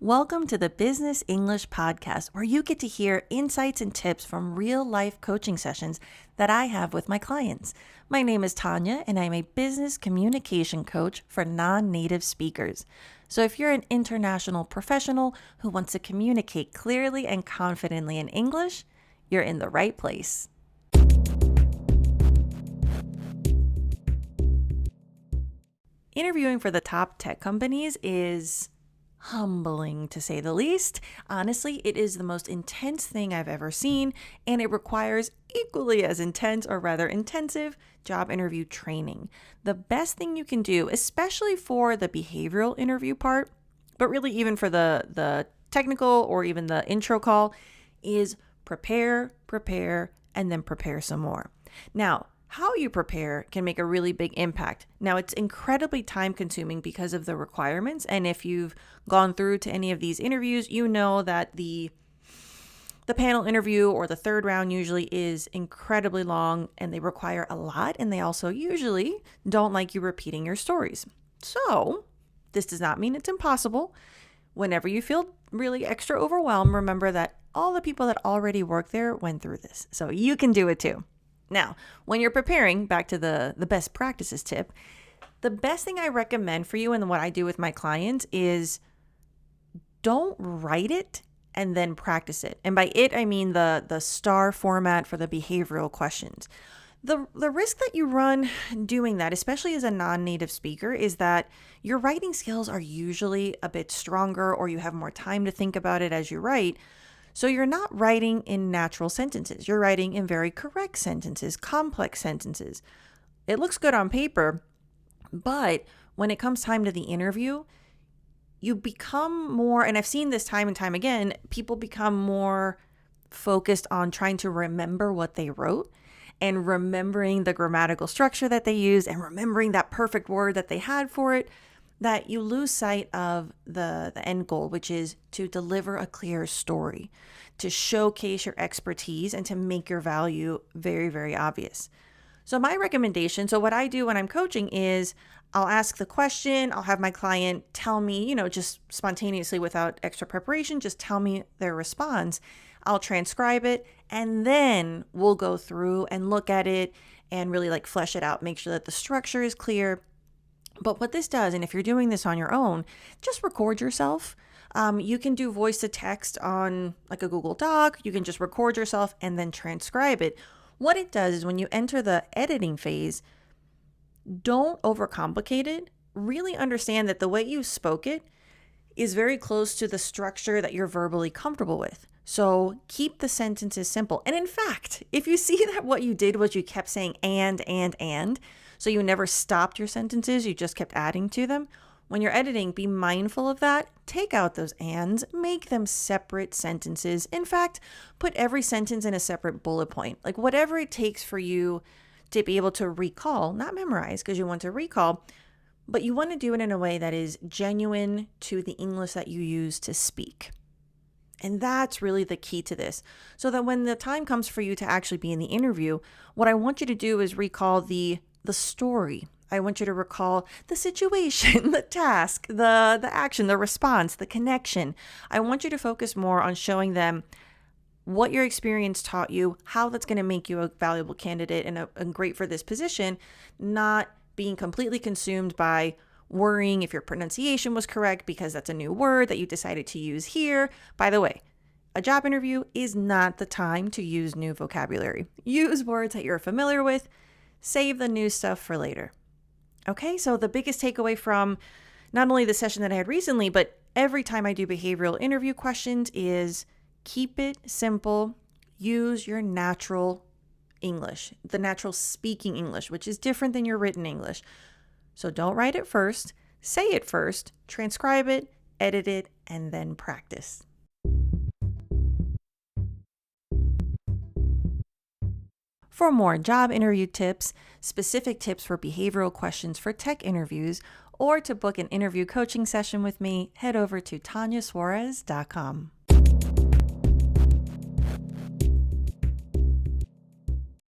Welcome to the Business English Podcast, where you get to hear insights and tips from real-life coaching sessions that I have with my clients. My name is Tanya, and I'm a business communication coach for non-native speakers. So if you're an international professional who wants to communicate clearly and confidently in English, you're in the right place. Interviewing for the top tech companies is humbling, to say the least. Honestly, it is the most intense thing I've ever seen, and it requires equally as intense, or rather intensive, job interview training. The best thing you can do, especially for the behavioral interview part, but really even for the technical or even the intro call, is prepare, and then prepare some more. Now, how you prepare can make a really big impact. Now, it's incredibly time consuming because of the requirements. And if you've gone through to any of these interviews, you know that the panel interview or the third round usually is incredibly long and they require a lot. And they also usually don't like you repeating your stories. So this does not mean it's impossible. Whenever you feel really extra overwhelmed, remember that all the people that already work there went through this. So you can do it too. Now, when you're preparing, back to the best practices tip, the best thing I recommend for you and what I do with my clients is don't write it and then practice it. And by it, I mean the STAR format for the behavioral questions. The risk that you run doing that, especially as a non-native speaker, is that your writing skills are usually a bit stronger or you have more time to think about it as you write. So you're not writing in natural sentences. You're writing in very correct sentences, complex sentences. It looks good on paper, but when it comes time to the interview, you become more, and I've seen this time and time again, people become more focused on trying to remember what they wrote and remembering the grammatical structure that they used and remembering that perfect word that they had for it, that you lose sight of the end goal, which is to deliver a clear story, to showcase your expertise, and to make your value very, very obvious. So my recommendation, so what I do when I'm coaching is I'll ask the question, I'll have my client tell me, just spontaneously without extra preparation, just tell me their response. I'll transcribe it, and then we'll go through and look at it and really flesh it out, make sure that the structure is clear. But what this does, and if you're doing this on your own, just record yourself. You can do voice to text on a Google Doc. You can just record yourself and then transcribe it. What it does is when you enter the editing phase, don't overcomplicate it. Really understand that the way you spoke it is very close to the structure that you're verbally comfortable with. So keep the sentences simple. And in fact, if you see that what you did was you kept saying and, so you never stopped your sentences, you just kept adding to them. When you're editing, be mindful of that. Take out those ands, make them separate sentences. In fact, put every sentence in a separate bullet point. Whatever it takes for you to be able to recall, not memorize because you want to recall, but you want to do it in a way that is genuine to the English that you use to speak. And that's really the key to this. So that when the time comes for you to actually be in the interview, what I want you to do is recall the story. I want you to recall the situation, the task, the action, the response, the connection. I want you to focus more on showing them what your experience taught you, how that's going to make you a valuable candidate and great for this position, not being completely consumed by worrying if your pronunciation was correct because that's a new word that you decided to use here. By the way, a job interview is not the time to use new vocabulary. Use words that you're familiar with. Save the new stuff for later. Okay, so the biggest takeaway from not only the session that I had recently, but every time I do behavioral interview questions is keep it simple. Use your natural English, the natural speaking English, which is different than your written English. So don't write it first, say it first, transcribe it, edit it, and then practice. For more job interview tips, specific tips for behavioral questions for tech interviews, or to book an interview coaching session with me, head over to tanyasuarez.com.